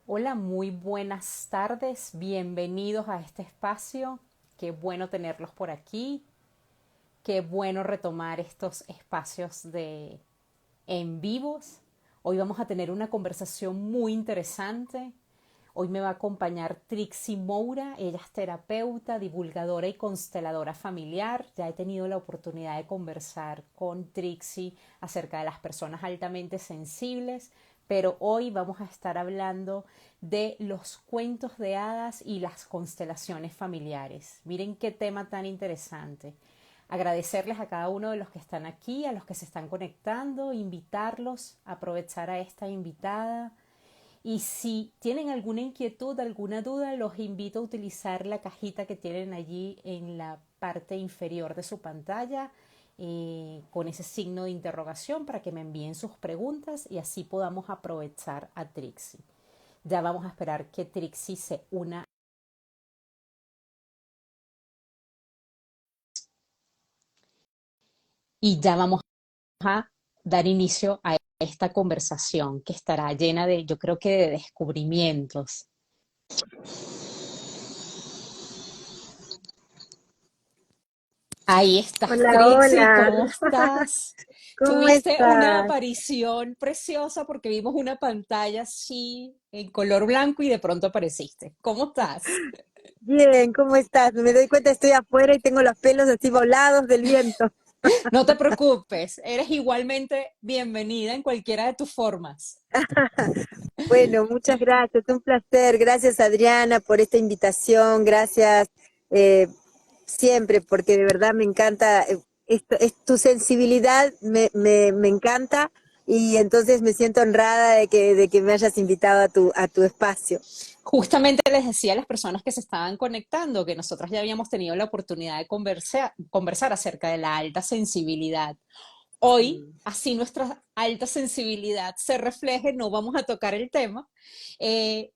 Hola, muy buenas tardes, bienvenidos a este espacio. Qué bueno tenerlos por aquí, qué bueno retomar estos espacios de en vivos. Hoy vamos a tener una conversación muy interesante. Hoy me va a acompañar Trixie Moura, ella es terapeuta, divulgadora y consteladora familiar. Ya he tenido la oportunidad de conversar con Trixie acerca de las personas altamente sensibles, pero hoy vamos a estar hablando de los cuentos de hadas y las constelaciones familiares. Miren qué tema tan interesante. Agradecerles a cada uno de los que están aquí, a los que se están conectando, invitarlos a aprovechar a esta invitada y si tienen alguna inquietud, alguna duda, los invito a utilizar la cajita que tienen allí en la parte inferior de su pantalla con ese signo de interrogación para que me envíen sus preguntas y así podamos aprovechar a Trixie. Ya vamos a esperar que Trixie se una y ya vamos a dar inicio a esta conversación que estará llena de, yo creo que de descubrimientos. Ahí estás, Hola, Trixie, hola, ¿cómo estás? ¿cómo Tuviste una estás? aparición preciosa porque vimos una pantalla así en color blanco y de pronto apareciste. ¿Cómo estás? Bien, ¿cómo estás? Me doy cuenta, estoy afuera y tengo los pelos así volados del viento. No te preocupes, eres igualmente bienvenida en cualquiera de tus formas. Bueno, muchas gracias, un placer. Gracias, Adriana, por esta invitación. Gracias eh, siempre, porque de verdad me encanta. Tu sensibilidad me encanta y entonces me siento honrada de que me hayas invitado a tu espacio. Justamente les decía a las personas que se estaban conectando que nosotras ya habíamos tenido la oportunidad de conversar acerca de la alta sensibilidad. Hoy, Mm. así nuestra alta sensibilidad se refleje, no vamos a tocar el tema. Eh,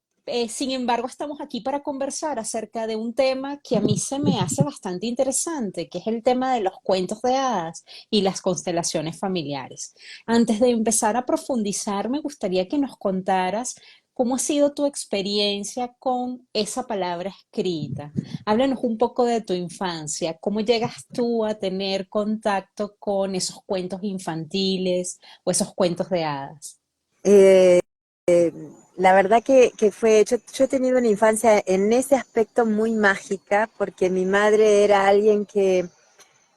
sin embargo, estamos aquí para conversar acerca de un tema que a mí se me hace bastante interesante, que es el tema de los cuentos de hadas y las constelaciones familiares. Antes de empezar a profundizar, me gustaría que nos contaras cómo ha sido tu experiencia con esa palabra escrita. Háblanos un poco de tu infancia, cómo llegas tú a tener contacto con esos cuentos infantiles o esos cuentos de hadas. Eh, la verdad que fue, yo he tenido una infancia en ese aspecto muy mágica, porque mi madre era alguien que,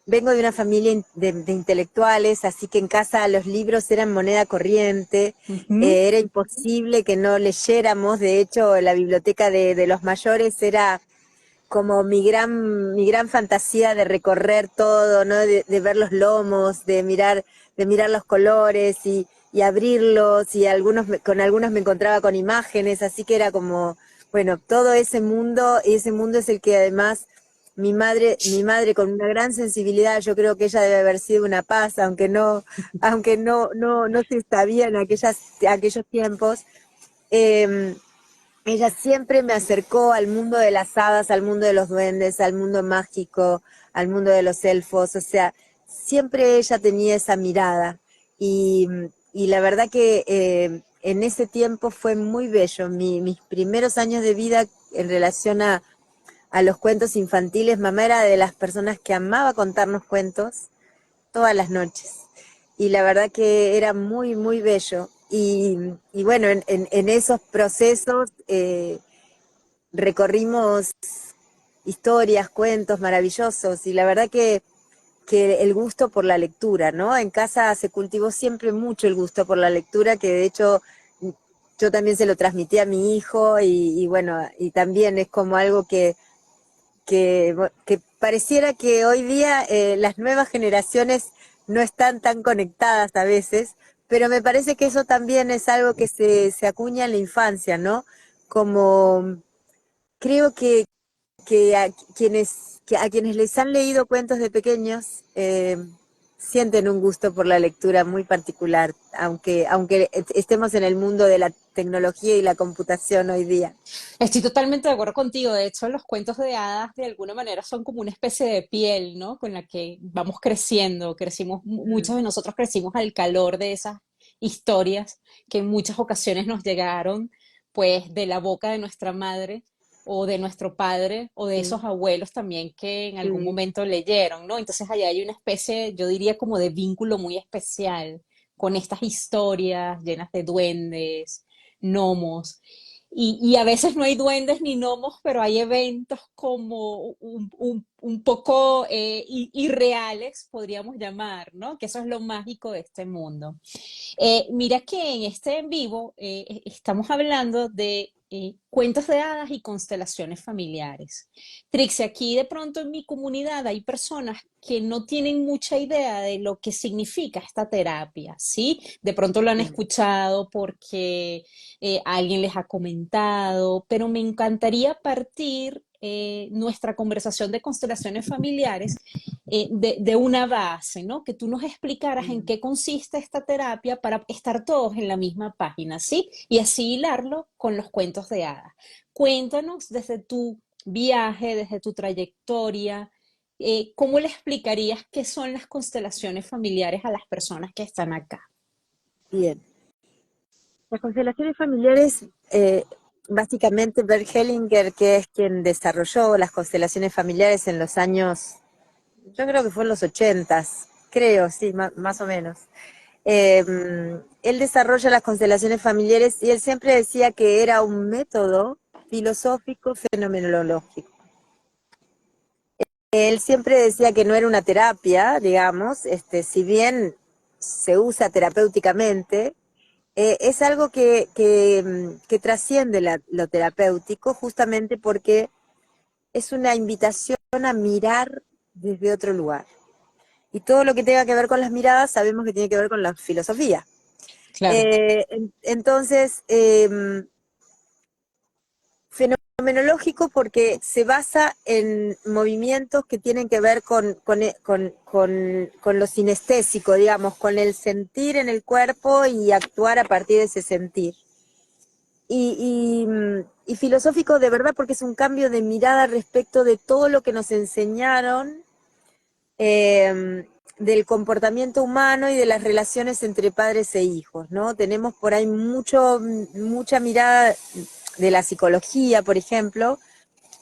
vengo de una familia de intelectuales, así que en casa los libros eran moneda corriente, Ujú. era imposible que no leyéramos, de hecho la biblioteca de los mayores era como mi gran fantasía de recorrer todo, ¿no? De ver los lomos, de mirar los colores y abrirlos, y con algunos me encontraba con imágenes, así que era como, bueno, todo ese mundo, y ese mundo es el que además mi madre con una gran sensibilidad, yo creo que ella debe haber sido una paz, aunque no se sabía en aquellos tiempos. eh, Ella siempre me acercó al mundo de las hadas, al mundo de los duendes, al mundo mágico, al mundo de los elfos, o sea, siempre ella tenía esa mirada. Y, y la verdad que en ese tiempo fue muy bello. Mis primeros años de vida en relación a los cuentos infantiles, mamá era de las personas que amaba contarnos cuentos todas las noches. Y la verdad que era muy, muy bello. Y bueno, en esos procesos recorrimos historias, cuentos maravillosos, y la verdad que el gusto por la lectura, ¿no? En casa se cultivó siempre mucho el gusto por la lectura, que de hecho yo también se lo transmití a mi hijo, y bueno, y también es como algo que pareciera que hoy día las nuevas generaciones no están tan conectadas a veces, pero me parece que eso también es algo que se acuña en la infancia, ¿no? Como creo que a quienes les han leído cuentos de pequeños sienten un gusto por la lectura muy particular, aunque estemos en el mundo de la tecnología y la computación hoy día. Estoy totalmente de acuerdo contigo. De hecho, los cuentos de hadas de alguna manera son como una especie de piel, ¿no? Con la que vamos creciendo. Crecimos, muchos Mm. de nosotros crecimos al calor de esas historias que en muchas ocasiones nos llegaron pues de la boca de nuestra madre o de nuestro padre o de Sí, esos abuelos también que en algún sí, momento leyeron, ¿no? Entonces allá hay una especie, yo diría como de vínculo muy especial con estas historias llenas de duendes, gnomos. Y a veces no hay duendes ni gnomos, pero hay eventos como un poco irreales, podríamos llamar, ¿no? Que eso es lo mágico de este mundo. Mira que en este en vivo estamos hablando de cuentos de hadas y constelaciones familiares. Trixie, aquí de pronto en mi comunidad hay personas que no tienen mucha idea de lo que significa esta terapia, ¿sí? De pronto lo han sí. escuchado porque alguien les ha comentado, pero me encantaría partir nuestra conversación de constelaciones familiares de una base, ¿no? Que tú nos explicaras en Sí. qué consiste esta terapia para estar todos en la misma página, ¿sí? Y así hilarlo con los cuentos de hadas. Cuéntanos desde tu viaje, desde tu trayectoria, ¿cómo le explicarías qué son las constelaciones familiares a las personas que están acá? Bien. Las constelaciones familiares, básicamente Bert Hellinger, que es quien desarrolló las constelaciones familiares en los años, yo creo que fue en los 80, creo, sí, más o menos. Eh, Él desarrolla las constelaciones familiares y él siempre decía que era un método filosófico fenomenológico. Él siempre decía que no era una terapia, digamos, si bien se usa terapéuticamente, es algo que trasciende lo terapéutico justamente porque es una invitación a mirar desde otro lugar. Y todo lo que tenga que ver con las miradas sabemos que tiene que ver con la filosofía. Claro. Entonces, fenomenológico porque se basa en movimientos que tienen que ver con lo sinestésico, digamos, con el sentir en el cuerpo y actuar a partir de ese sentir. Y filosófico de verdad porque es un cambio de mirada respecto de todo lo que nos enseñaron del comportamiento humano y de las relaciones entre padres e hijos, ¿no? Tenemos por ahí mucha mirada de la psicología, por ejemplo,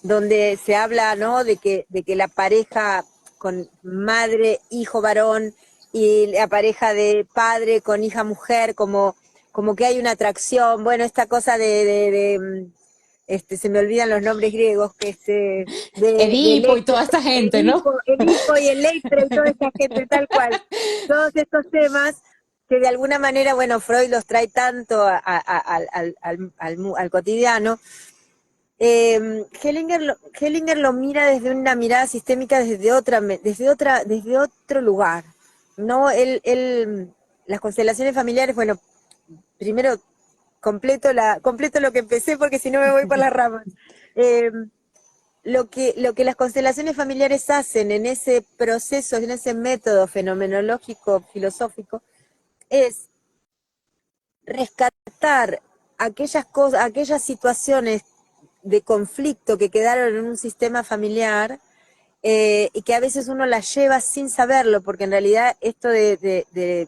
donde se habla, ¿no? De que la pareja con madre, hijo varón y la pareja de padre con hija mujer, como que hay una atracción, bueno, esta cosa se me olvidan los nombres griegos, Edipo y toda esta gente, ¿no? Edipo y Electra y toda esta gente, tal cual. Todos estos temas que de alguna manera, bueno, Freud los trae tanto al cotidiano. Hellinger lo mira desde una mirada sistémica desde otro lugar. No, las constelaciones familiares, bueno, primero completo lo que empecé porque si no me voy por las ramas. Eh, lo que las constelaciones familiares hacen en ese proceso, en ese método fenomenológico, filosófico, es rescatar aquellas cosas, aquellas situaciones de conflicto que quedaron en un sistema familiar y que a veces uno las lleva sin saberlo, porque en realidad esto de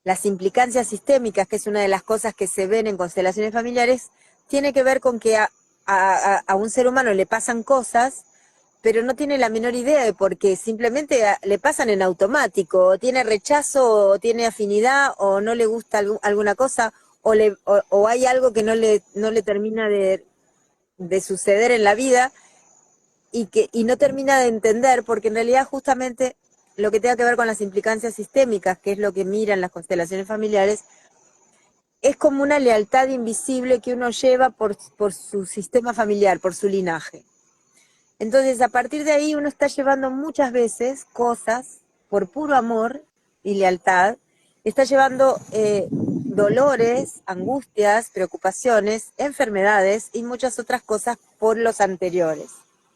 las implicancias sistémicas, que es una de las cosas que se ven en constelaciones familiares, tiene que ver con que a un ser humano le pasan cosas, pero no tiene la menor idea de por qué, simplemente le pasan en automático, o tiene rechazo, o tiene afinidad, o no le gusta alguna cosa, o hay algo que no le termina de suceder en la vida y no termina de entender, porque en realidad justamente lo que tenga que ver con las implicancias sistémicas, que es lo que miran las constelaciones familiares, es como una lealtad invisible que uno lleva por su sistema familiar, por su linaje. Entonces, a partir de ahí uno está llevando muchas veces cosas por puro amor y lealtad, está llevando dolores, angustias, preocupaciones, enfermedades y muchas otras cosas por los anteriores.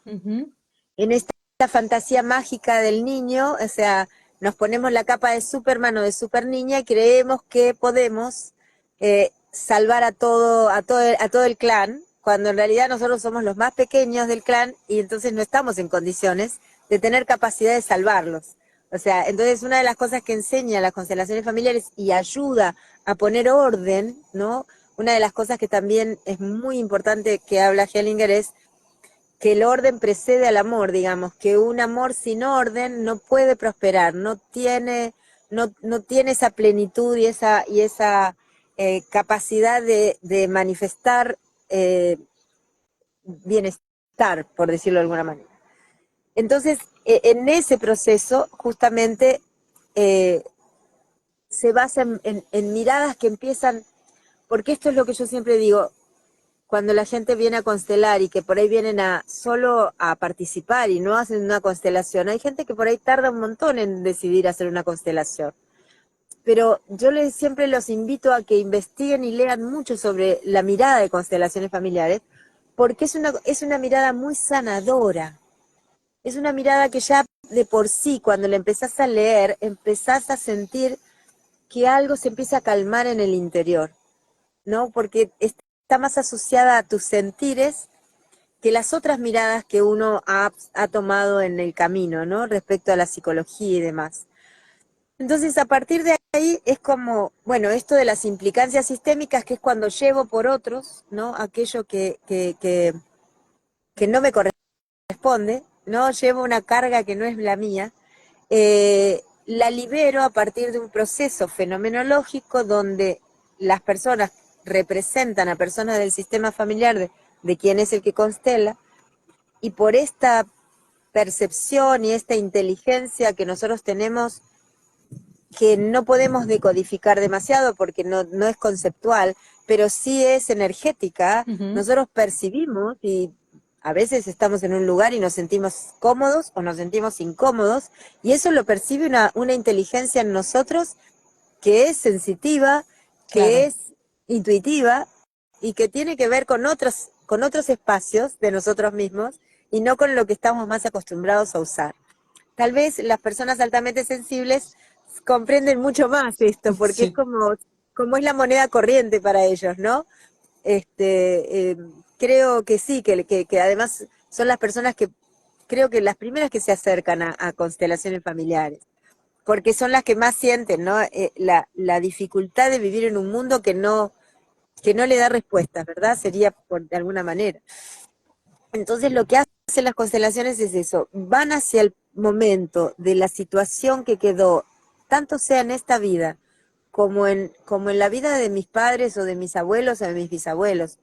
Ujú. En esta fantasía mágica del niño, o sea, nos ponemos la capa de Superman o de Super Niña y creemos que podemos salvar a todo el clan, cuando en realidad nosotros somos los más pequeños del clan y entonces no estamos en condiciones de tener capacidad de salvarlos. O sea, entonces una de las cosas que enseña las constelaciones familiares y ayuda a poner orden, ¿no? una de las cosas que también es muy importante que habla Hellinger es que el orden precede al amor, digamos, que un amor sin orden no puede prosperar, no tiene esa plenitud y esa capacidad de manifestar bienestar, por decirlo de alguna manera. Entonces, en ese proceso, justamente, eh, se basa en miradas que empiezan, porque esto es lo que yo siempre digo, cuando la gente viene a constelar y que por ahí vienen solo a participar y no hacen una constelación, hay gente que por ahí tarda un montón en decidir hacer una constelación. Pero yo siempre los invito a que investiguen y lean mucho sobre la mirada de constelaciones familiares, porque es una mirada muy sanadora. Es una mirada que ya de por sí, cuando la empezás a leer, empezás a sentir que algo se empieza a calmar en el interior, ¿no? Porque está más asociada a tus sentires que las otras miradas que uno ha tomado en el camino, ¿no? Respecto a la psicología y demás. Entonces, a partir de ahí es como, bueno, esto de las implicancias sistémicas, que es cuando llevo por otros, ¿no? Aquello que no me corresponde, ¿no? Llevo una carga que no es la mía, la libero a partir de un proceso fenomenológico donde las personas representan a personas del sistema familiar de quien es el que constela, y por esta percepción y esta inteligencia que nosotros tenemos, que no podemos decodificar demasiado porque no es conceptual, pero sí es energética, Ujú. nosotros percibimos y a veces estamos en un lugar y nos sentimos cómodos o nos sentimos incómodos, y eso lo percibe una inteligencia en nosotros que es sensitiva, que Claro. es intuitiva y que tiene que ver con otros espacios de nosotros mismos y no con lo que estamos más acostumbrados a usar. Tal vez las personas altamente sensibles comprenden mucho más esto, porque es Sí. como es la moneda corriente para ellos, ¿no? Creo que sí, que además son las personas que creo que las primeras que se acercan a constelaciones familiares, porque son las que más sienten, ¿no? La dificultad de vivir en un mundo que no le da respuestas, ¿verdad? Sería de alguna manera. Entonces lo que hacen las constelaciones es eso, van hacia el momento de la situación que quedó, tanto sea en esta vida como en la vida de mis padres o de mis abuelos o de mis bisabuelos,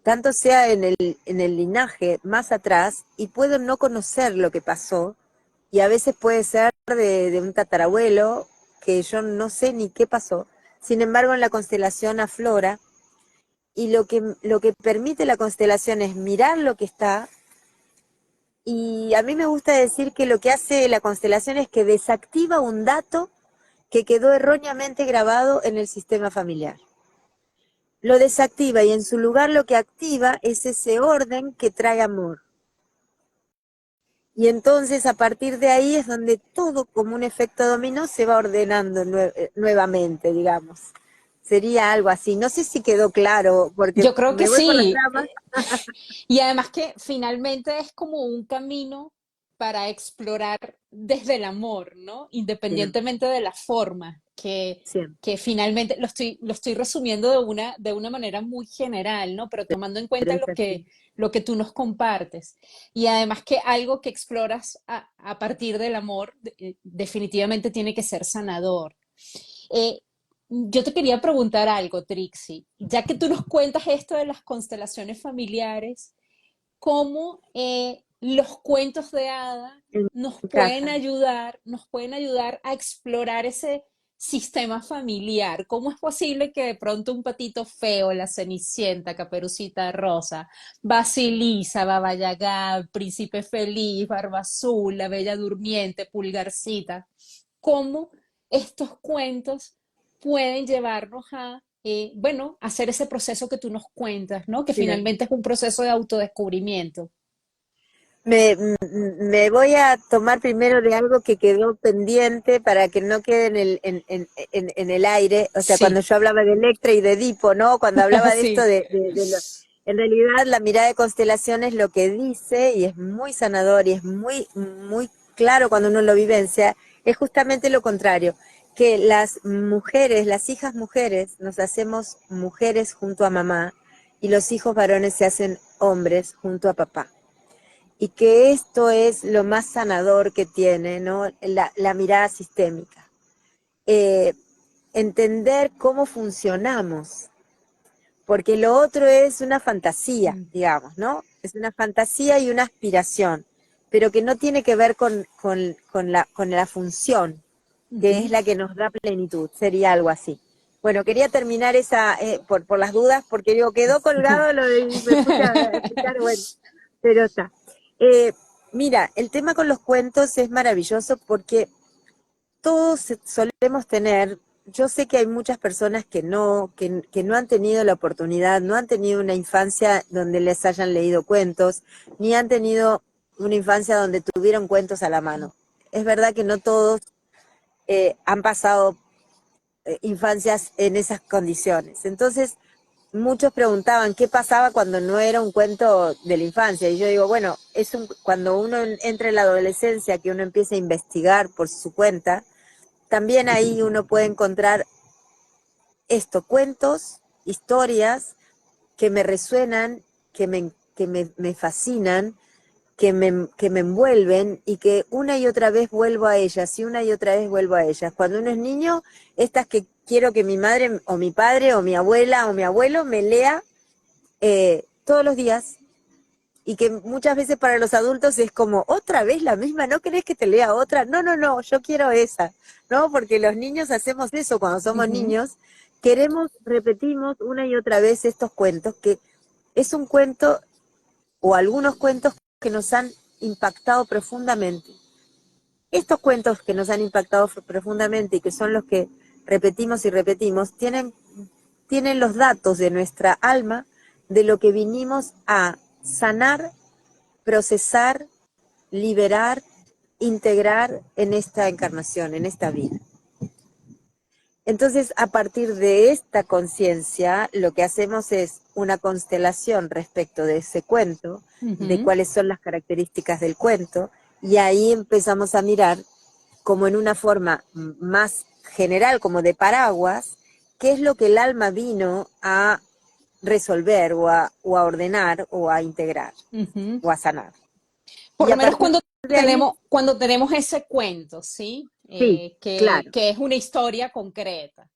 tanto sea en el linaje más atrás, y puedo no conocer lo que pasó, y a veces puede ser de un tatarabuelo que yo no sé ni qué pasó, sin embargo en la constelación aflora, y lo que permite la constelación es mirar lo que está. Y a mí me gusta decir que lo que hace la constelación es que desactiva un dato que quedó erróneamente grabado en el sistema familiar. Lo desactiva y en su lugar lo que activa es ese orden que trae amor. Y entonces a partir de ahí es donde todo como un efecto dominó se va ordenando nuevamente, digamos. Sería algo así. No sé si quedó claro, porque Yo creo que me voy por las sí. ramas. Y además que finalmente es como un camino para explorar desde el amor, ¿no? Siempre, Independientemente de la forma, siempre, que finalmente lo estoy resumiendo de una manera muy general, ¿no? Pero tomando en pero cuenta es así. lo que tú nos compartes. Y además que algo que exploras a partir del amor definitivamente tiene que ser sanador. Eh, yo te quería preguntar algo, Trixie. Ya que tú nos cuentas esto de las constelaciones familiares, cómo los cuentos de hada En mi casa. nos pueden ayudar a explorar ese sistema familiar. ¿Cómo es posible que de pronto un patito feo, la Cenicienta, Caperucita Rosa, Basilisa, Baba Yaga, Príncipe Feliz, Barba Azul, la Bella Durmiente, Pulgarcita, cómo estos cuentos pueden llevarnos a bueno, hacer ese proceso que tú nos cuentas, ¿no? Que Bien. finalmente es un proceso de autodescubrimiento. Me voy a tomar primero de algo que quedó pendiente para que no quede en el aire. O sea, cuando Sí, yo hablaba de Electra y de Edipo, ¿no? Cuando hablaba de esto sí. en realidad la mirada de constelaciones lo que dice, y es muy sanador y es muy claro cuando uno lo vivencia, es justamente lo contrario, que las mujeres, las hijas mujeres, nos hacemos mujeres junto a mamá y los hijos varones se hacen hombres junto a papá. Y que esto es lo más sanador que tiene, ¿no? La mirada sistémica. Entender cómo funcionamos, porque lo otro es una fantasía, digamos, ¿no? Es una fantasía y una aspiración, pero que no tiene que ver con la función, que es la que nos da plenitud, sería algo así. Bueno, quería terminar esa, por las dudas, porque digo, quedó colgado lo de, y me puse a explicar, bueno, pero está. Mira, el tema con los cuentos es maravilloso porque todos solemos tener, yo sé que hay muchas personas que no han tenido la oportunidad, no han tenido una infancia donde les hayan leído cuentos, ni han tenido una infancia donde tuvieron cuentos a la mano. Es verdad que no todos han pasado infancias en esas condiciones. Entonces, muchos preguntaban qué pasaba cuando no era un cuento de la infancia. Y yo digo, bueno, cuando uno entra en la adolescencia, que uno empieza a investigar por su cuenta, también ahí uno puede encontrar cuentos, historias que me resuenan, me fascinan, que me envuelven y que una y otra vez vuelvo a ellas y una y otra vez vuelvo a ellas. Cuando uno es niño, estas que quiero que mi madre o mi padre o mi abuela o mi abuelo me lea todos los días y que muchas veces para los adultos es como, otra vez la misma, ¿no querés que te lea otra? No, no, no, yo quiero esa, ¿no? Porque los niños hacemos eso cuando somos niños, repetimos una y otra vez estos cuentos, que es un cuento o algunos cuentos que nos han impactado profundamente. Estos cuentos que nos han impactado profundamente y que son los que repetimos y repetimos, tienen los datos de nuestra alma de lo que vinimos a sanar, procesar, liberar, integrar en esta encarnación, en esta vida. Entonces, a partir de esta conciencia, lo que hacemos es una constelación respecto de ese cuento, de cuáles son las características del cuento, y ahí empezamos a mirar como en una forma más general, como de paraguas, qué es lo que el alma vino a resolver o a ordenar o a integrar o a sanar. Por Y lo a menos partir de ahí, cuando tenemos ese cuento, ¿sí? sí, claro. Que es una historia concreta.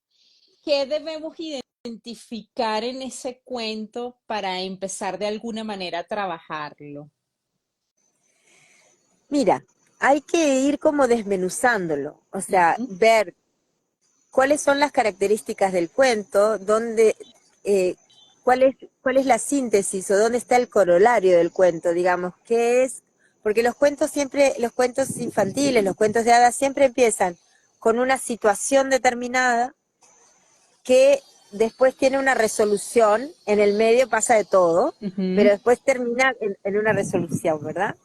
¿Qué debemos identificar en ese cuento para empezar de alguna manera a trabajarlo? Mira, hay que ir como desmenuzándolo, o sea, Ujú, ver cuáles son las características del cuento, eh, cuál es la síntesis o dónde está el corolario del cuento, digamos, qué es, porque los cuentos infantiles, los cuentos de hadas siempre empiezan con una situación determinada que después tiene una resolución, en el medio pasa de todo, pero ujú. después termina en una resolución, ¿verdad?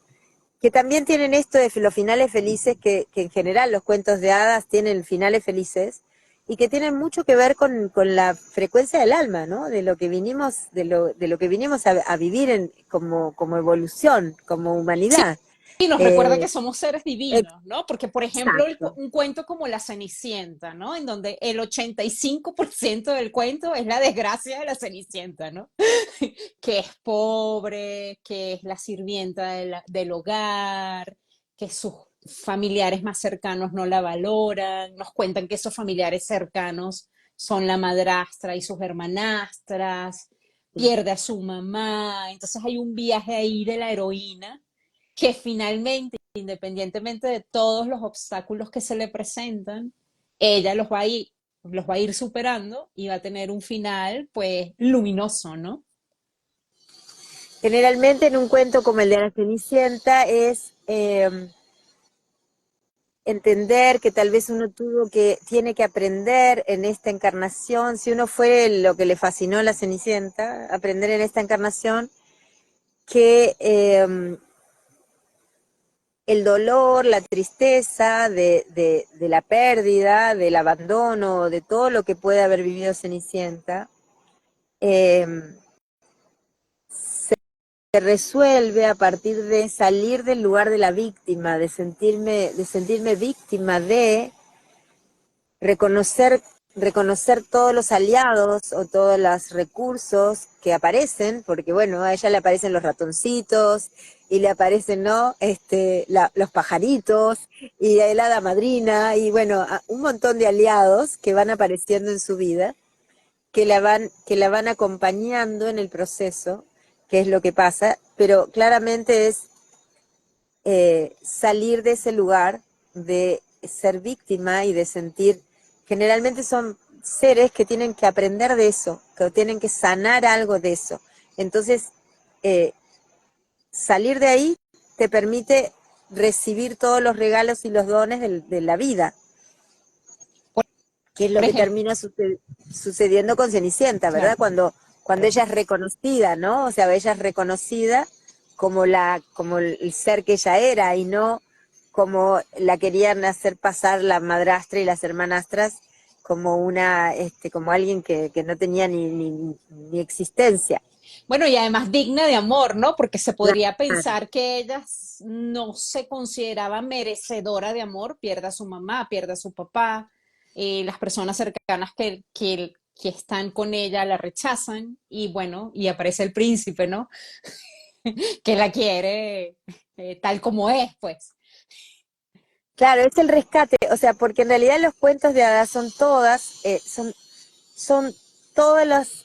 Que también tienen esto de los finales felices, que en general los cuentos de hadas tienen finales felices, y que tienen mucho que ver con la frecuencia del alma, ¿no? De lo que vinimos, de lo que vinimos a vivir como evolución, como humanidad. Y nos recuerda que Eh, somos seres divinos, ¿no? Porque, por ejemplo, exacto. un cuento como La Cenicienta, ¿no? En donde el 85% del cuento es la desgracia de la Cenicienta, ¿no? Que es pobre, que es la sirvienta del hogar, que sus familiares más cercanos no la valoran, nos cuentan que esos familiares cercanos son la madrastra y sus hermanastras, pierde a su mamá, entonces hay un viaje ahí de la heroína que finalmente, independientemente de todos los obstáculos que se le presentan, ella los va a ir superando y va a tener un final, pues, luminoso, ¿no? Generalmente en un cuento como el de la Cenicienta es entender que tal vez tiene que aprender en esta encarnación, si uno fue lo que le fascinó a la Cenicienta, aprender en esta encarnación que el dolor, la tristeza de la pérdida, del abandono, de todo lo que puede haber vivido Cenicienta, eh, se resuelve a partir de salir del lugar de la víctima, de sentirme víctima de reconocer, reconocer todos los aliados o todos los recursos que aparecen, porque bueno, a ella le aparecen los ratoncitos y le aparecen, ¿no? Los pajaritos y el hada madrina y bueno, un montón de aliados que van apareciendo en su vida, que la van acompañando en el proceso, que es lo que pasa, pero claramente es salir de ese lugar de ser víctima y de sentir, generalmente son seres que tienen que aprender de eso, que tienen que sanar algo de eso. Entonces, eh, salir de ahí te permite recibir todos los regalos y los dones de la vida, que es lo Por que ejemplo, termina sucediendo con Cenicienta, ¿verdad? claro. Cuando ella es reconocida, ¿no? O sea, ella es reconocida como el ser que ella era y no como la querían hacer pasar la madrastra y las hermanastras como como alguien que no tenía ni existencia. Bueno, y además digna de amor, ¿no? Porque se podría Claro. pensar que ella no se consideraba merecedora de amor, pierda a su mamá, pierda a su papá, las personas cercanas que están con ella la rechazan y bueno, y aparece el príncipe, ¿no? Que la quiere tal como es, pues. Claro, es el rescate, o sea, porque en realidad los cuentos de hadas son todas, son todas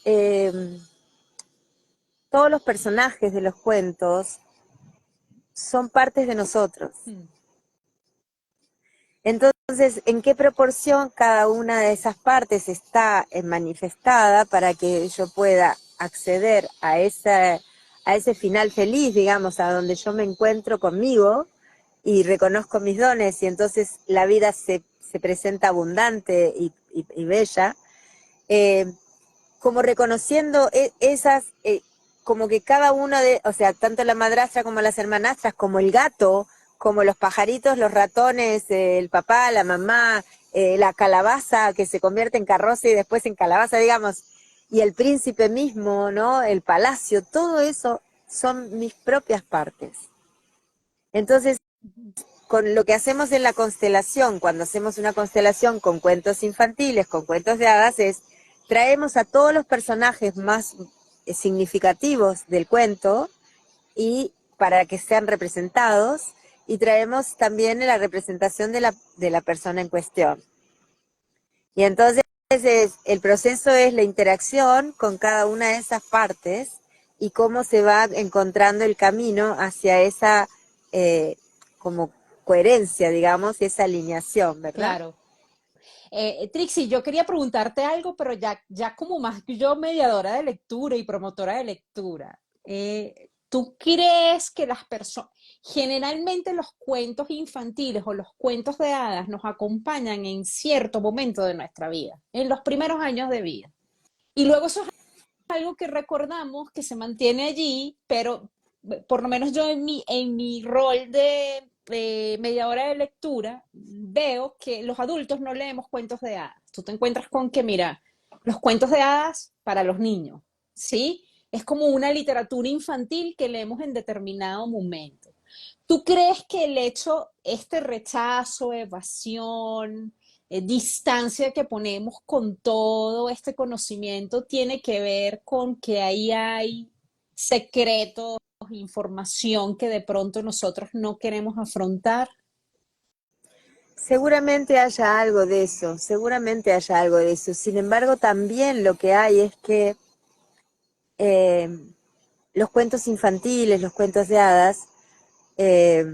todos los personajes de los cuentos son partes de nosotros. Hmm. Entonces, ¿en qué proporción cada una de esas partes está manifestada para que yo pueda acceder a ese final feliz, digamos, a donde yo me encuentro conmigo y reconozco mis dones y entonces la vida se presenta abundante y bella? Eh, Como reconociendo como que cada una o sea, tanto la madrastra como las hermanastras, como el gato, como los pajaritos, los ratones, el papá, la mamá, la calabaza que se convierte en carroza y después en calabaza, digamos, y el príncipe mismo, ¿no? El palacio, todo eso son mis propias partes. Entonces, con lo que hacemos en la constelación, cuando hacemos una constelación con cuentos infantiles, con cuentos de hadas, es traemos a todos los personajes más significativos del cuento y para que sean representados y traemos también la representación de la persona en cuestión. Y entonces el proceso es la interacción con cada una de esas partes y cómo se va encontrando el camino hacia esa eh, como coherencia, digamos, y esa alineación, ¿verdad? Claro. Trixie, yo quería preguntarte algo, pero ya como más que yo mediadora de lectura y promotora de lectura, ¿tú crees que las personas, generalmente los cuentos infantiles o los cuentos de hadas nos acompañan en cierto momento de nuestra vida, en los primeros años de vida? Y luego eso es algo que recordamos, que se mantiene allí, pero por lo menos yo en mi rol de mediadora de lectura veo que los adultos no leemos cuentos de hadas. Tú te encuentras con que, mira, los cuentos de hadas para los niños, ¿sí? Es como una literatura infantil que leemos en determinado momento. ¿Tú crees que el hecho, este rechazo, evasión, distancia que ponemos con todo este conocimiento tiene que ver con que ahí hay secretos, información que de pronto nosotros no queremos afrontar? Seguramente haya algo de eso, seguramente haya algo de eso. Sin embargo, también lo que hay es que eh, los cuentos infantiles, los cuentos de hadas, eh,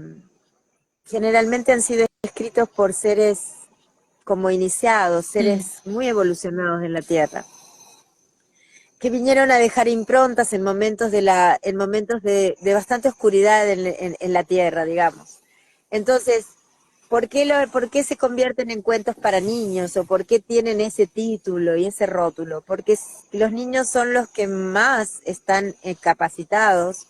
generalmente han sido escritos por seres como iniciados, Mm, seres muy evolucionados en la Tierra, que vinieron a dejar improntas en momentos en momentos de bastante oscuridad en la Tierra, digamos. Entonces, ¿por qué se convierten en cuentos para niños o por qué tienen ese título y ese rótulo? Porque los niños son los que más están capacitados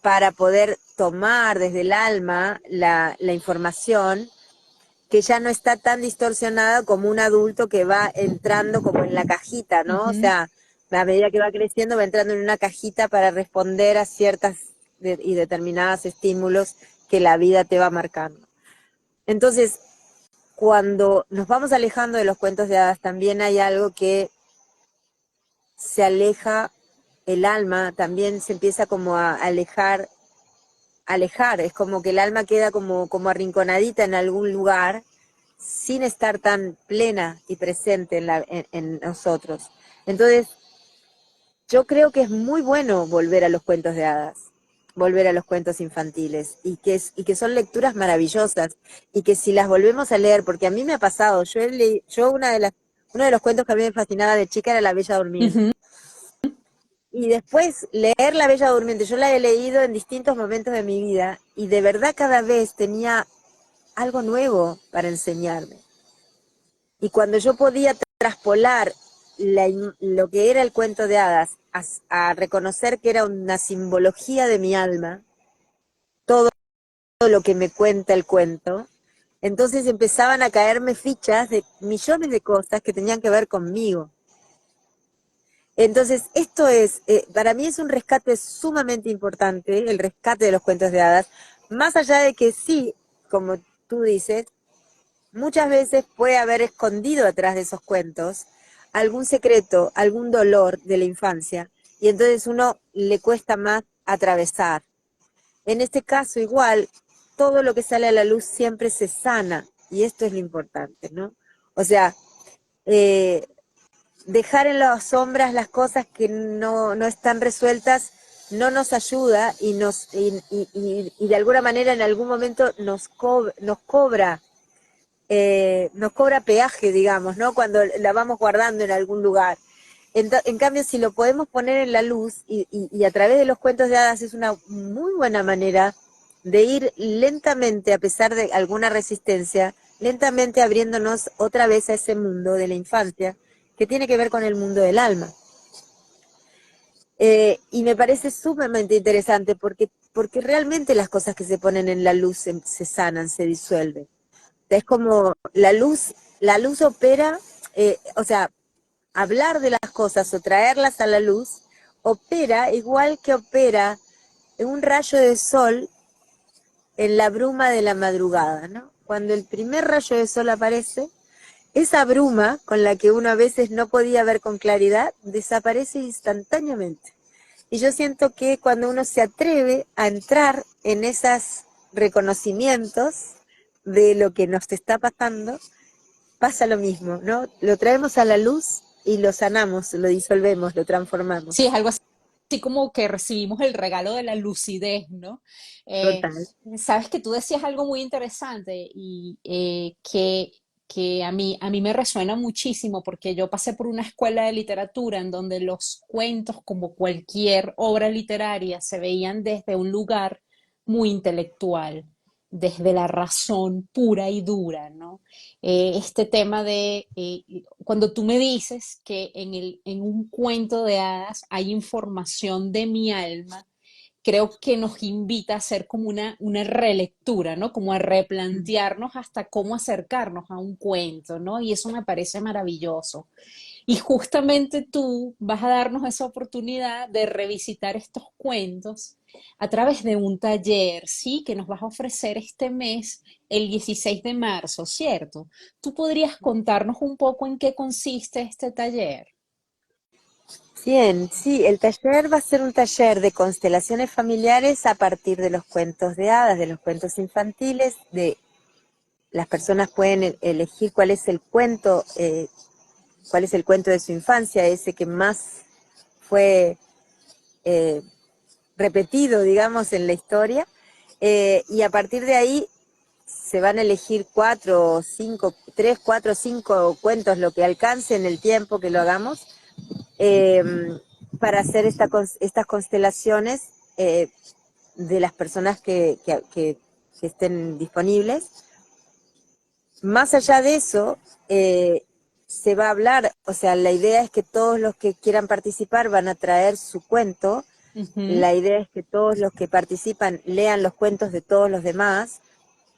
para poder tomar desde el alma la información que ya no está tan distorsionada como un adulto que va entrando como en la cajita, ¿no? O ujú. sea, a medida que va creciendo va entrando en una cajita para responder a ciertas y determinados estímulos que la vida te va marcando. Entonces, cuando nos vamos alejando de los cuentos de hadas, también hay algo que se aleja el alma, también se empieza como a alejar, es como que el alma queda como arrinconadita en algún lugar, sin estar tan plena y presente en nosotros. Entonces, yo creo que es muy bueno volver a los cuentos de hadas, volver a los cuentos infantiles, y que son lecturas maravillosas, y que si las volvemos a leer, porque a mí me ha pasado, yo uno de los cuentos que a mí me fascinaba de chica era La Bella Durmiente. Ujú. Y después leer La Bella Durmiente, yo la he leído en distintos momentos de mi vida, y de verdad cada vez tenía algo nuevo para enseñarme. Y cuando yo podía traspolar lo que era el cuento de hadas a reconocer que era una simbología de mi alma, todo lo que me cuenta el cuento, entonces empezaban a caerme fichas de millones de cosas que tenían que ver conmigo. Entonces, para mí es un rescate sumamente importante, el rescate de los cuentos de hadas, más allá de que sí, como tú dices, muchas veces puede haber escondido atrás de esos cuentos algún secreto, algún dolor de la infancia, y entonces uno le cuesta más atravesar. En este caso, igual, todo lo que sale a la luz siempre se sana, y esto es lo importante, ¿no? O sea, eh, dejar en las sombras las cosas que no están resueltas no nos ayuda y de alguna manera en algún momento nos cobra peaje, digamos, ¿no? Cuando la vamos guardando en algún lugar. En cambio, si lo podemos poner en la luz y a través de los cuentos de hadas es una muy buena manera de ir lentamente, a pesar de alguna resistencia, lentamente abriéndonos otra vez a ese mundo de la infancia que tiene que ver con el mundo del alma. Y me parece sumamente interesante porque realmente las cosas que se ponen en la luz se sanan, se disuelven. Es como la luz opera, o sea, hablar de las cosas o traerlas a la luz opera igual que opera un rayo de sol en la bruma de la madrugada, ¿no? Cuando el primer rayo de sol aparece, esa bruma con la que uno a veces no podía ver con claridad desaparece instantáneamente. Y yo siento que cuando uno se atreve a entrar en esos reconocimientos de lo que nos está pasando, pasa lo mismo, ¿no? Lo traemos a la luz y lo sanamos, lo disolvemos, lo Sí, transformamos. es algo así como que recibimos el regalo de la lucidez, ¿no? Eh, Total. sabes que tú decías algo muy interesante y que a mí me resuena muchísimo porque yo pasé por una escuela de literatura en donde los cuentos, como cualquier obra literaria, se veían desde un lugar muy intelectual, desde la razón pura y dura, ¿no? Este tema de cuando tú me dices que en un cuento de hadas hay información de mi alma, creo que nos invita a hacer como una relectura, ¿no? Como a replantearnos hasta cómo acercarnos a un cuento, ¿no? Y eso me parece maravilloso. Y justamente tú vas a darnos esa oportunidad de revisitar estos cuentos a través de un taller, ¿sí? Que nos vas a ofrecer este mes, el 16 de marzo, ¿cierto? ¿Tú podrías contarnos un poco en qué consiste este taller? Bien, sí, el taller va a ser un taller de constelaciones familiares a partir de los cuentos de hadas, de los cuentos infantiles, las personas pueden elegir cuál es el cuento de su infancia, ese que más fue eh, repetido, digamos, en la historia, y a partir de ahí se van a elegir tres, cuatro, cinco cuentos, lo que alcance en el tiempo que lo hagamos, eh, para hacer estas constelaciones de las personas que estén disponibles. Más allá de eso, se va a hablar, o sea, la idea es que todos los que quieran participar van a traer su cuento. Ujú. La idea es que todos los que participan lean los cuentos de todos los demás,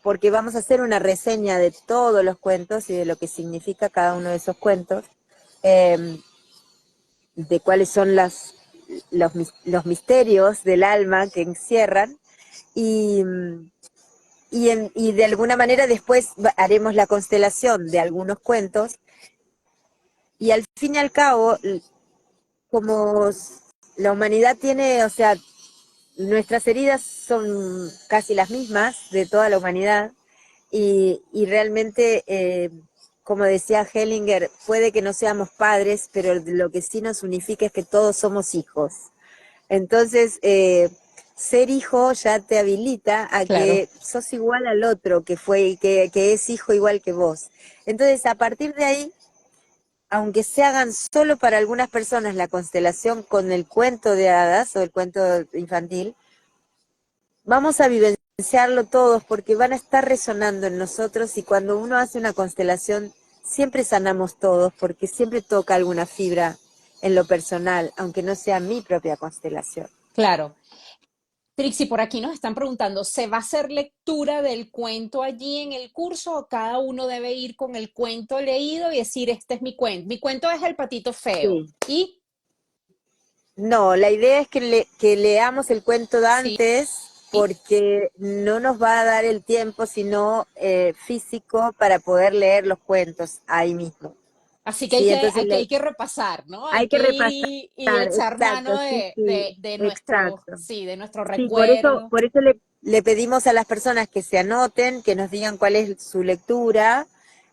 porque vamos a hacer una reseña de todos los cuentos y de lo que significa cada uno de esos cuentos, eh, de cuáles son los misterios del alma que encierran, y, y de alguna manera después haremos la constelación de algunos cuentos, y al fin y al cabo, como la humanidad tiene, o sea, nuestras heridas son casi las mismas de toda la humanidad, y realmente, como decía Hellinger, puede que no seamos padres, pero lo que sí nos unifica es que todos somos hijos. Entonces, ser hijo ya te habilita a Claro. que sos igual al otro que es hijo igual que vos. Entonces, a partir de ahí, aunque se hagan solo para algunas personas la constelación con el cuento de hadas o el cuento infantil, vamos a vivenciarlo todos porque van a estar resonando en nosotros, y cuando uno hace una constelación siempre sanamos todos porque siempre toca alguna fibra en lo personal, aunque no sea mi propia constelación. Claro. Trixie, por aquí nos están preguntando, ¿se va a hacer lectura del cuento allí en el curso o cada uno debe ir con el cuento leído y decir, este es mi cuento? Mi cuento es El patito feo. Sí. Y No, la idea es que leamos el cuento de sí, antes, porque no nos va a dar el tiempo, sino físico, para poder leer los cuentos ahí mismo. así que Sí, entonces hay que repasar, ¿no? Hay hay que que ir repasar, y echar mano exacto, sí, sí, de nuestro, exacto. sí, de nuestro Sí, recuerdo. por eso le pedimos a las personas que se anoten, que nos digan cuál es su lectura,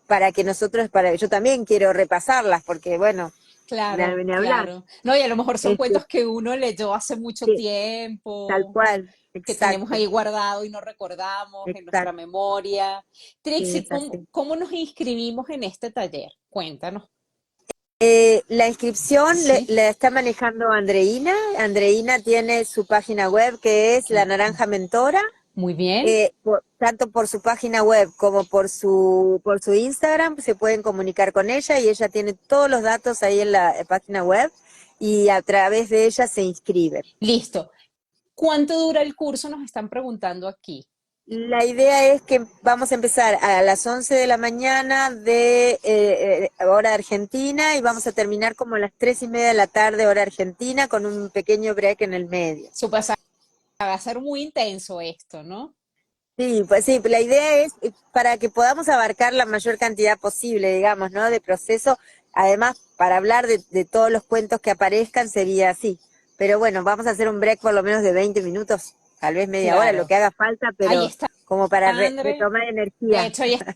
para que nosotros, yo también quiero repasarlas, porque bueno, Claro, ni hablar. claro. No, y a lo mejor son Este, cuentos que uno leyó hace mucho sí, tal tiempo, cual, que tenemos exacto, ahí guardado y no recordamos en nuestra exacto, memoria. sí, Trixie, es así. ¿cómo nos inscribimos en este taller? Cuéntanos. La inscripción Sí, la está manejando Andreina. Andreina tiene su página web, que es La Naranja Mentora. muy bien. Tanto por su página web como por su Instagram se pueden comunicar con ella, y ella tiene todos los datos ahí en la página web, y a través de ella se inscriben. Listo. ¿Cuánto dura el curso? Nos están preguntando aquí. La idea es que vamos a empezar a las 11 de la mañana de hora argentina, y vamos a terminar como a las 3:30 de la tarde hora argentina, con un pequeño break en el medio. Supongo que va a ser muy intenso esto, ¿no? Sí, pues sí, la idea es para que podamos abarcar la mayor cantidad posible, digamos, ¿no? De proceso. Además, para hablar de todos los cuentos que aparezcan sería así. Pero bueno, vamos a hacer un break por lo menos de 20 minutos, tal vez media hora, lo Claro. que haga falta, Ahí pero está como para Andre. retomar De energía. hecho, ahí está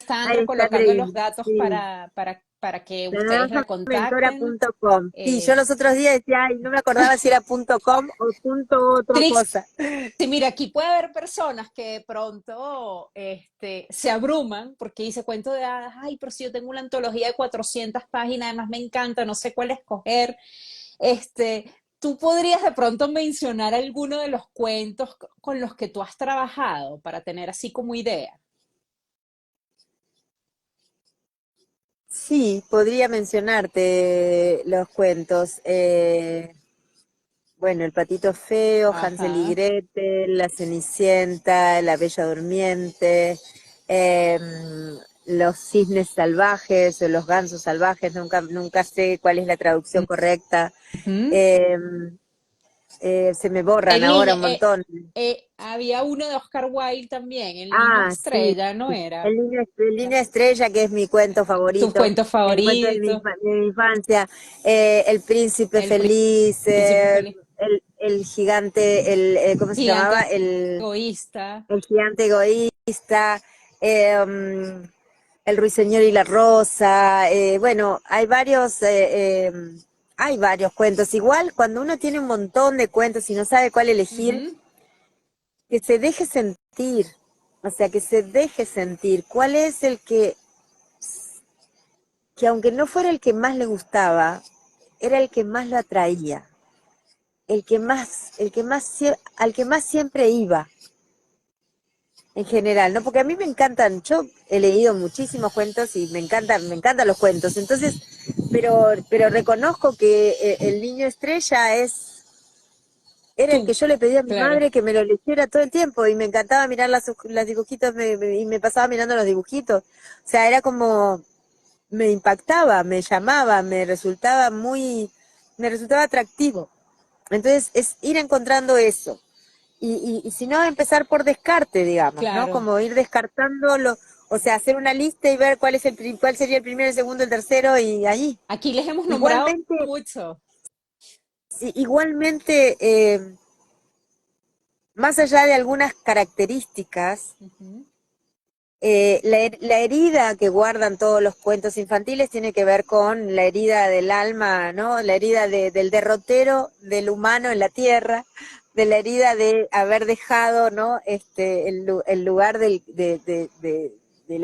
Ahí Andre está colocando los Andreina, datos sí. para que ustedes la contacten. Lanaranjamentora.com. Sí, yo Eh, los otros días decía, ay, no me acordaba si era .com o punto otra Trix, cosa. sí, mira, aquí puede haber personas que de pronto se abruman porque dice cuento de hadas, ay, pero si yo tengo una antología de 400 páginas, además me encanta, no sé cuál escoger. ¿Tú podrías de pronto mencionar alguno de los cuentos con los que tú has trabajado para tener así como idea? Sí, podría mencionarte los cuentos. Bueno, El patito feo, Hansel y Ajá. Gretel, La Cenicienta, La Bella Durmiente, los cisnes salvajes o los gansos salvajes, nunca sé cuál es la traducción correcta. Ujú. Eh, Se me borran El ahora niño, un montón. había uno de Oscar Wilde también, El niño Ah, sí. estrella, ¿no era? El niño estrella, que es mi cuento Tu favorito, cuento el cuento favorito, de mi infancia. El príncipe El feliz, príncipe feliz, el gigante, ¿cómo se llamaba? gigante egoísta. El gigante egoísta, el ruiseñor y la rosa. Bueno, hay varios cuentos. Igual, cuando uno tiene un montón de cuentos y no sabe cuál elegir, Ujú, que se deje sentir, o sea, que se deje sentir cuál es el que aunque no fuera el que más le gustaba, era el que más lo atraía, al que más siempre iba, en general, ¿no? Porque a mí me encantan, yo he leído muchísimos cuentos y me encantan los cuentos, entonces, pero reconozco que el niño estrella era el que tú, yo le pedí a mi claro. madre que me lo leyera todo el tiempo, y me encantaba mirar las dibujitos, y me pasaba mirando los dibujitos. O sea, era como, me impactaba, me llamaba, me resultaba atractivo. Entonces es ir encontrando eso. y si no, empezar por descarte, digamos, ¿no? Claro. Como ir descartándolo, o sea, hacer una lista y ver cuál es cuál sería el primero, el segundo, el tercero y ahí. Aquí les hemos nombrado Igualmente, mucho. sí, igualmente, más allá de algunas características, Ujú. la herida que guardan todos los cuentos infantiles tiene que ver con la herida del alma, ¿no? La herida del derrotero del humano en la tierra, de la herida de haber dejado, ¿no? El lugar del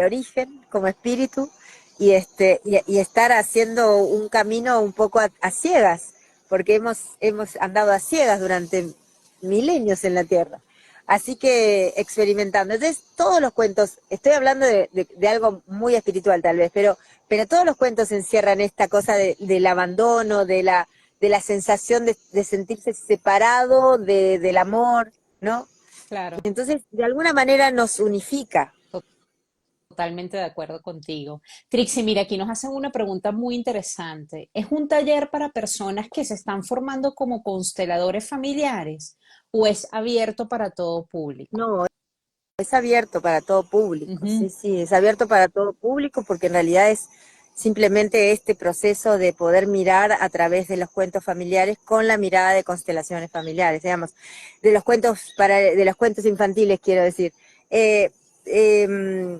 origen como espíritu y estar haciendo un camino un poco a ciegas, porque hemos andado a ciegas durante milenios en la tierra. Así que experimentando. Entonces, todos los cuentos, estoy hablando de algo muy espiritual tal vez, pero todos los cuentos encierran esta cosa del abandono, de la sensación de sentirse separado del amor, ¿no? Claro. Entonces, de alguna manera nos unifica. Totalmente de acuerdo contigo. Trixie, mira, aquí nos hacen una pregunta muy interesante. ¿Es un taller para personas que se están formando como consteladores familiares o es abierto para todo público? No, es abierto para todo público, Ujú. sí, sí, es abierto para todo público porque en realidad es simplemente este proceso de poder mirar a través de los cuentos familiares con la mirada de constelaciones familiares, digamos, de los cuentos infantiles, quiero decir. Eh, eh,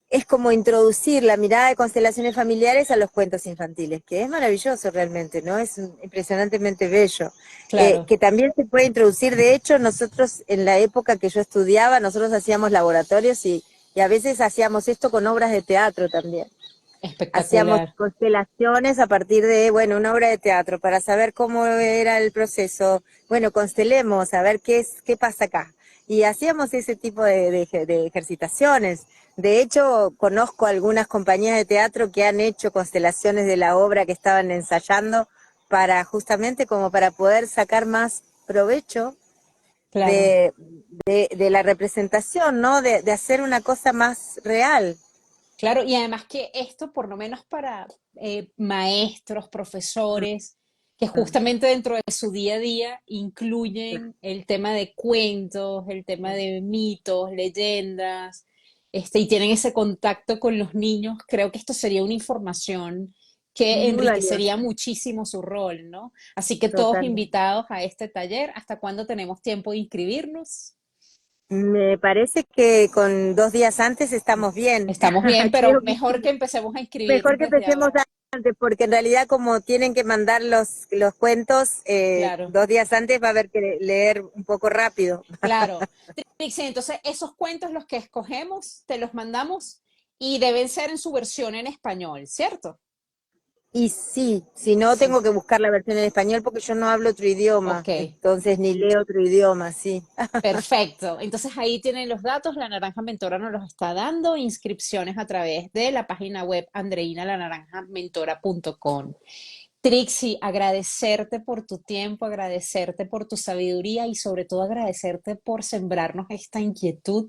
es como introducir la mirada de constelaciones familiares a los cuentos infantiles, que es maravilloso realmente, ¿no? Es impresionantemente bello. Claro, Que también se puede introducir, de hecho, nosotros en la época que yo estudiaba, nosotros hacíamos laboratorios y a veces hacíamos esto con obras de teatro también. Hacíamos espectacular. constelaciones a partir de, bueno, una obra de teatro para saber cómo era el proceso. Bueno, constelemos, a ver qué pasa acá. Y hacíamos ese tipo de ejercitaciones. De hecho, conozco algunas compañías de teatro que han hecho constelaciones de la obra que estaban ensayando para justamente como para poder sacar más provecho Claro. de, de la representación, ¿no? De hacer una cosa más real. Claro, y además que esto, por lo menos para maestros, profesores, que justamente dentro de su día a día incluyen el tema de cuentos, el tema de mitos, leyendas, y tienen ese contacto con los niños, creo que esto sería una información que Muy enriquecería valioso, muchísimo su rol, ¿no? Así que todos totalmente. invitados a este taller. ¿Hasta cuándo tenemos tiempo de inscribirnos? Me parece que con 2 días antes estamos bien. Estamos bien, pero Creo que mejor que sí. empecemos a inscribirnos Mejor que desde empecemos ahora. antes, porque en realidad como tienen que mandar los cuentos Claro. 2 días antes, va a haber que leer un poco rápido. Claro. Trixie, entonces esos cuentos los que escogemos, te los mandamos y deben ser en su versión en español, ¿cierto? Y sí, si no, Sí. tengo que buscar la versión en español porque yo no hablo otro idioma, Ok, entonces ni leo otro idioma, sí. perfecto. Entonces ahí tienen los datos, la Naranja Mentora nos los está dando, inscripciones a través de la página web andreinalanaranjamentora.com. Trixie, agradecerte por tu tiempo, agradecerte por tu sabiduría y sobre todo agradecerte por sembrarnos esta inquietud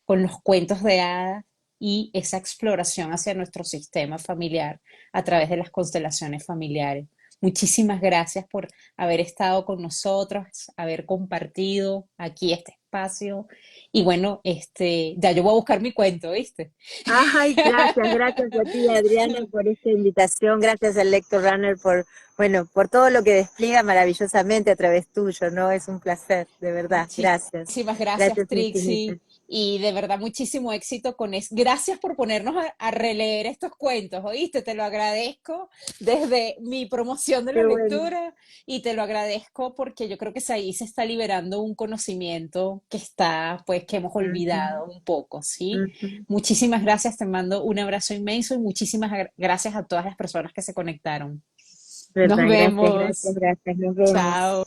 con los cuentos de hadas y esa exploración hacia nuestro sistema familiar a través de las constelaciones familiares. Muchísimas gracias por haber estado con nosotros, haber compartido aquí este espacio. Y bueno, ya yo voy a buscar mi cuento, ¿viste? Ay, gracias a ti, Adriana, por esta invitación, gracias al Lector Runner bueno, por todo lo que despliega maravillosamente a través tuyo, ¿no? Es un placer, de verdad, gracias. Muchísimas gracias, Gracias infinitas. Trixie. Y de verdad, muchísimo éxito con eso. Gracias por ponernos a releer estos cuentos, ¿oíste? Te lo agradezco desde mi promoción de la Qué bueno. lectura y te lo agradezco porque yo creo que ahí se está liberando un conocimiento que está, pues, que hemos Ujú, olvidado un poco, ¿sí? ujú. Muchísimas gracias, te mando un abrazo inmenso y muchísimas gracias a todas las personas que se conectaron. Nos ¿Verdad? Gracias, vemos. gracias, gracias. Nos vemos. Chao.